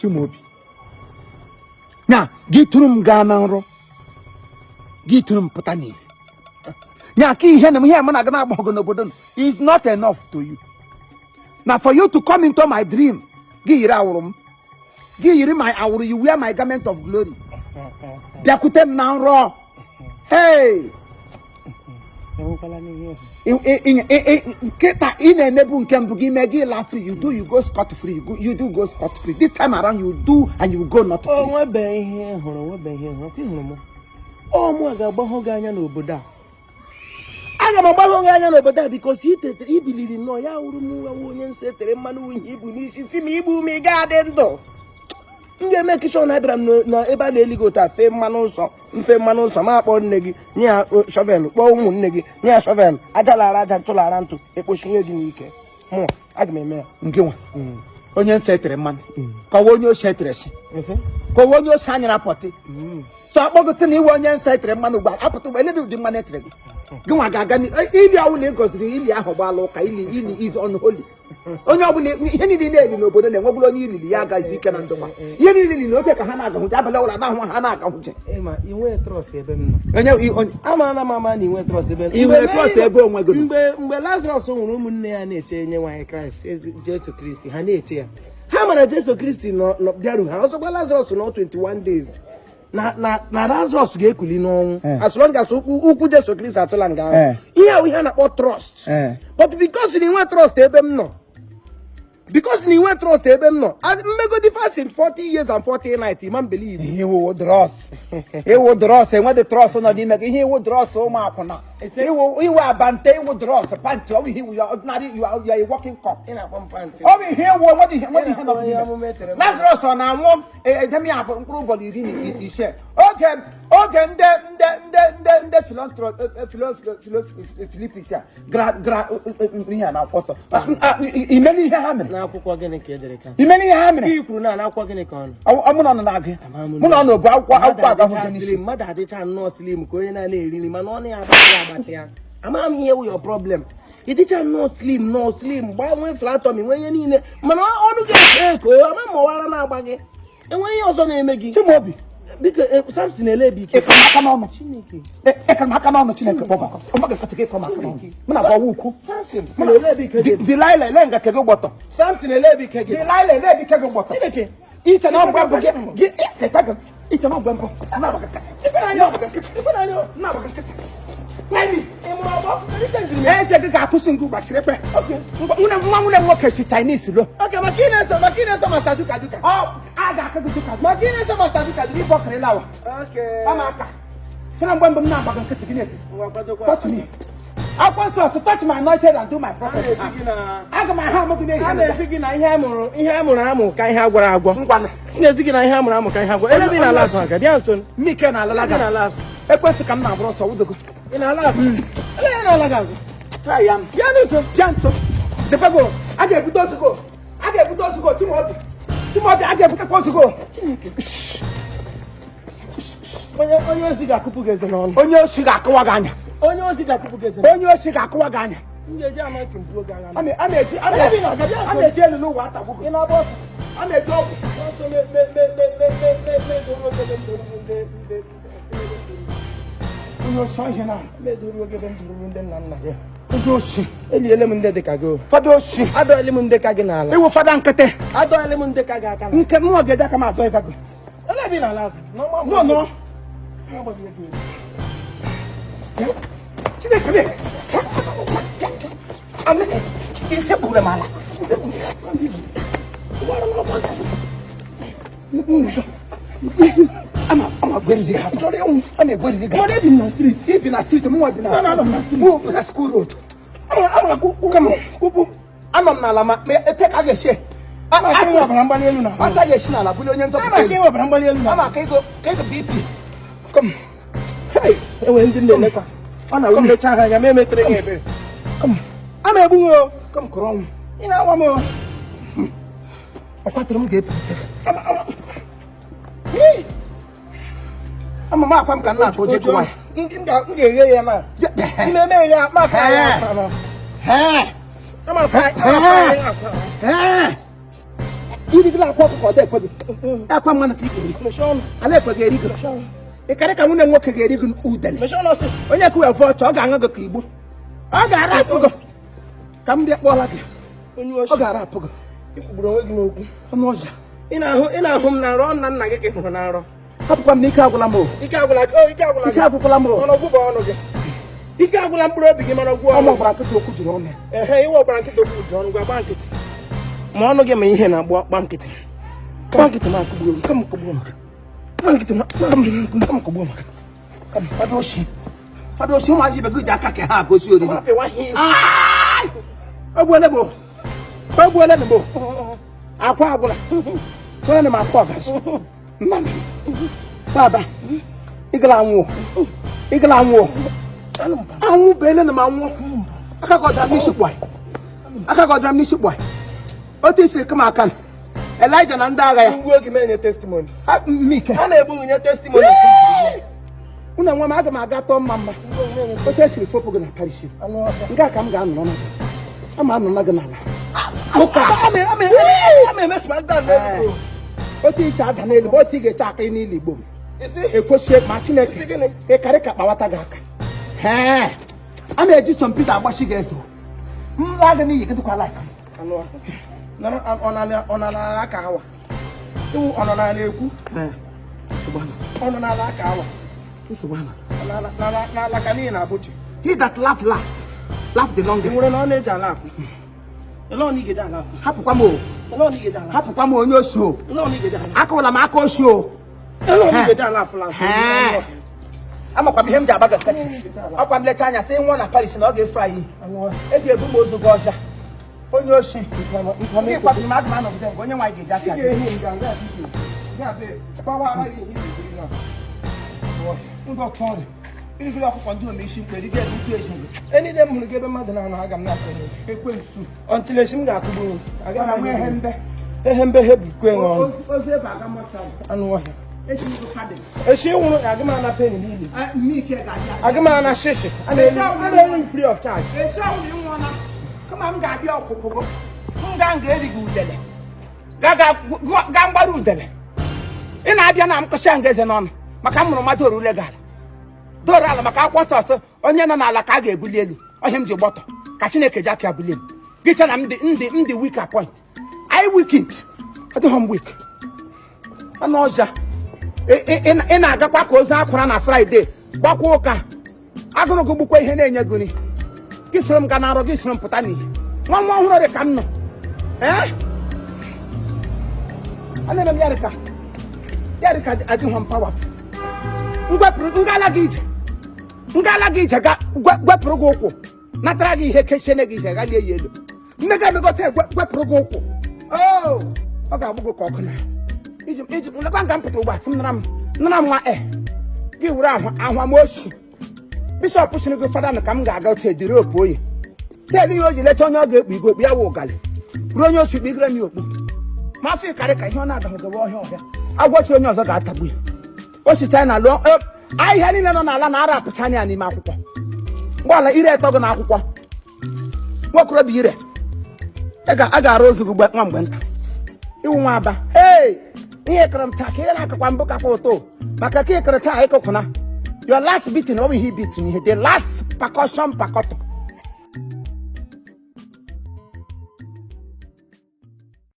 Chimobi. Now, Giturum Ganaro. Giturum Potani. Yaki Henam here, Managana Bogonobodon is not enough to you. Now, for you to come into my dream, Girawum, give my hour, you wear my garment of glory. Biakutem now raw. Hey! You do go scot free. You do go scot free. This time around you do and you go not free. Oh, what been here? Oh, my God, no Buddha. I am a Bahoganya Buddha because he believed in no Yauru said the man who he see me boo me garden though. They make sure Abraham no eba go to fame manos sama upon negi near shovel, bone negi near shovel, Ajala Raja Tolaranto, a pushing again. More, Agme, Go on, set man. Kawonyo setres. Kawonyo Sanya Potty. So I'm going to send you one set man up to a little demanetry. Go on, Gagani, Ilia will go to the Ilia Hobalo, Kaili is unholy. Oh, no, any delay, you know, but then what will you, Yaga, Zikan and Doma? You need to take a Hanaka, who have a lot of Hanaka. Emma, you went trust them. I know you on Amana, you went trust them. You went trust their bone, my good. But Lazarus, woman, nature, why Christ says Jesus Christ, Hanatia. How many Jesus Christ not Daru house of Lazarus, not 21 days? Na Lazarus get no as long as who could just Christ at Langa. Here we have about trust. But because you want trust, them no. Because you want trust, them no. And me go the fast in 40 years and 40 nights, man believe. He would trust. He would trust, and when the trust on the make, he would trust so much. He will abandon, he would trust. Pant, over here, you are not, you are a walking cock in a one pant. Over here, what do you have? Lazarus on our mom, a demi up on global is share. Okay, then the philosophy, Philippines, Grad, also. Many hammers. Many hammers. People now walking on. I'm on an argument. I'm on the slim, mother had it no slim, going and really, man, only about I'm here with your problem. It is no slim, why went flat on me when you need it? Man, I want to get I'm more than a baggy. And when you also name Maggi, Chimobi. Because something a lady come on, Chiniki. I can come on, Chiniki. I'm not going to get from Macamon. Delilah Lenga can go bottom. Something a lady can get Delilah Lady can go bottom. Eat an old bumper, get it. It's an old bumper. I'm not going to get it. Maybe, yes, I got pushing go back. Okay, one work as Chinese. Okay, Makina, some must do. Oh, I got to do Makina, some must do the book. Okay, Amaka. I'm going to touch me. I want to touch my anointed and do my prophet. I got my hammer today. I'm thinking I hammer, can have what I want. Yes, again, I hammer, can have anything I last one. Dianson, Mika and Alagas. A question come now, bro. So go. In our last, I am Janso. The people, I get with those to go. I get with those to go. Timothy, I get with the post to go. On your cigar, Kupugas and on your cigar, Kawagana. On your cigar, Kupugas, on your cigar, Kawagana. I'm a tell you what I in our boss. I'm a job. No sorry now. Let do give them to the room. Doshi, and the lemon de cago. Fadoshi, I don't lemon de cagana. It was Fadankate. I don't lemon de cagacan. You can more get that come out. Let me last. No. It's a Bulamala. I'm a very I'm a very good in the street. Sleep in the street more than move in a school road. I'm a good come on. I'm a Nalama. Take a share. I'm a Rambalina. I say, Shnala, Bullions of Rambalina. Take a BP. Come. Hey, I went in the letter. I'm a woman, I may make it. Come. I'm a boo. Come, Chrome. In our more. I thought them get. I'm a mark, I'm not go to one. I'm a fight. You did not akwa ọkụkọ dị ekweghị akwa mmanụ ka ị ga-eri ala ekweghị eri gị ịkarị ka nwunye nwoke ga-eri gị udele onye kụwa efe ọcha ọ ga-aṅụ gị ka igbo ọ ga-arapụ gị ka m bịa kpọọla gị ọ ga-arapụ gị ikwugburu onwe gị n'okwu ọnụ ọja ị na-ahụ m na nrọ nna gị ka ị hụrụ na nrọ hapụkwa m na ike agwụla m ike agwụla m mana ọgwụ bụ ọnụ gị ike agwụla mkpụrụ obi gị mana ọgwụ ọmụ gwara nkịta okwu juru ọnụ iwe ọgbara nkịta okwu juru ọnụ gwa gba nkịtị ma ọnụ gị ma ihe na-agba gba nkịtị gba nkịtị ma akụgbuo m kama kụgbuo maka gba nkịtị ma kụgbuo maka fada oshi ụmụazị ibe gị ji aka ka ha gosi oriri ogbuole m bụ akwa agwụla tụrụ na m akwa ọgazi nna m baba ịgala anwụọ anwụ bụ ele na m anwụọ aka gọdara m n'isi kpwa otu isiri kama aka Elijah na ndị agha ya ngwa oge menye testimony mmike a na-ebu nye testimony unu enwe m aga m aga tọọ mma otu esiri fopụ gị na parish nke a ka m ga-anọrọ na ama anọ na gị n'ala otu isi ada n'elu bụ otu ị ga-esi aka n'ili Igbo ekwesị ma Chineke ịkarị ka kpawata gị aka a na-eji Peter agbachi gị eze mla gị n'iyi gị dịkwa laik ọ na aka awa iwu ọ nọ n'ala ekwu ọ nọ n'ala aka awa n'ala ka n'ihi na abụchi he that laugh last laugh the longest nwere na ọ na-eji ala afụ ele ọ na igeji ala afụ hapụkwa m ele ọ na igeji ala hapụkwa m onye osi o ele ọ na igeji ala akụwala m aka osi o ele ọ na igeji ala afụ la amakwa m ihe m ji agbaga nkatị ọkwa m lecha anya sị nwụọ na Paris na ọ ga-efu anyị eji ebu m ozu gị ọcha onye osi ndị kwatụrụ m aga m anọgide mgbe onye nwaanyị ga-ezi aka ndị ọkụ ọrịa igiri ọkụkọ ndị ome isi mkpe riga ebutu ezigbo enide m hụrụ gị ebe mmadụ na-anọ aga m na-akọ ekwensu ọntịlechi m ga-akụgbu agaghị m ehe mbe he bukwe nwe ọnụ ozu ebe aga mọchara anụ ọhịa echi echi nwụrụ aga m anata enyi n'ili mmike ga-abịa aga m ana shishi a na-eri free of charge echi ọnwụ ịnwụọna kama m ga-abịa ọkwụkwụ m ga-eri gị udele ga mgbara udele ị na-abịa na m kụsịa nga eze n'ọnụ maka m mụrụ mmadụ orule gara doro ala maka akwụkwọ nsọ ọsọ onye nọ n'ala ka a ga-ebuli elu ọhịa m ji gbọtọ ka Chineke ji aka bulie m gị che na m dị weak point I weakened adịghị m weak anụ ọja ị na-agakwa ka ozu akwara na Fraịde gbakwa ụka agụrụ gị gbukwa ihe na-enye gị nri gị soro m ga na-arọ gị soro m pụta n'ihe nwa ọhụrụ dị ka m nọ ana eme m ya dịka adịghị m pawafụ ngala gị ije gwepụrụ gị ụkwụ natara gị ihe kechene gị ihe galie ya elu mmega emegote gwepụrụ gị ụkwụ ọ ga-agbụ gị ka ọkụ na iji lekwa nga m pụta ụgbọ asị m nara m nwa gị were ahwa m oshi bishọp siri gị fada na ka m ga-aga otu ediri okpu oyi teghị ihe o ji lecha onye ọ ga-ekpu igwe okpu ya wụ ụgalị ruo onye osi kpigere m ya okpu ma afọ ịkarị ka ihe ọ na-adahụgobe ọhịa agwọchi onye ọzọ ga-atagbu ya osicha na lụọ ahịhịa niile nọ n'ala na-ara apụcha anya n'ime akwụkwọ mgbaala ire etọ gị n'akwụkwọ nwokorobịa ire a ga-arụ ozu gị nwa mgbe nta iwu nwa aba ihe kere m taa ka ihe na-akakwa mbụ kakwa ụtọ maka ka ị kere taa ịkụkwụna your last beating ọ bụ ihe beating ihe the last percussion pakọtọ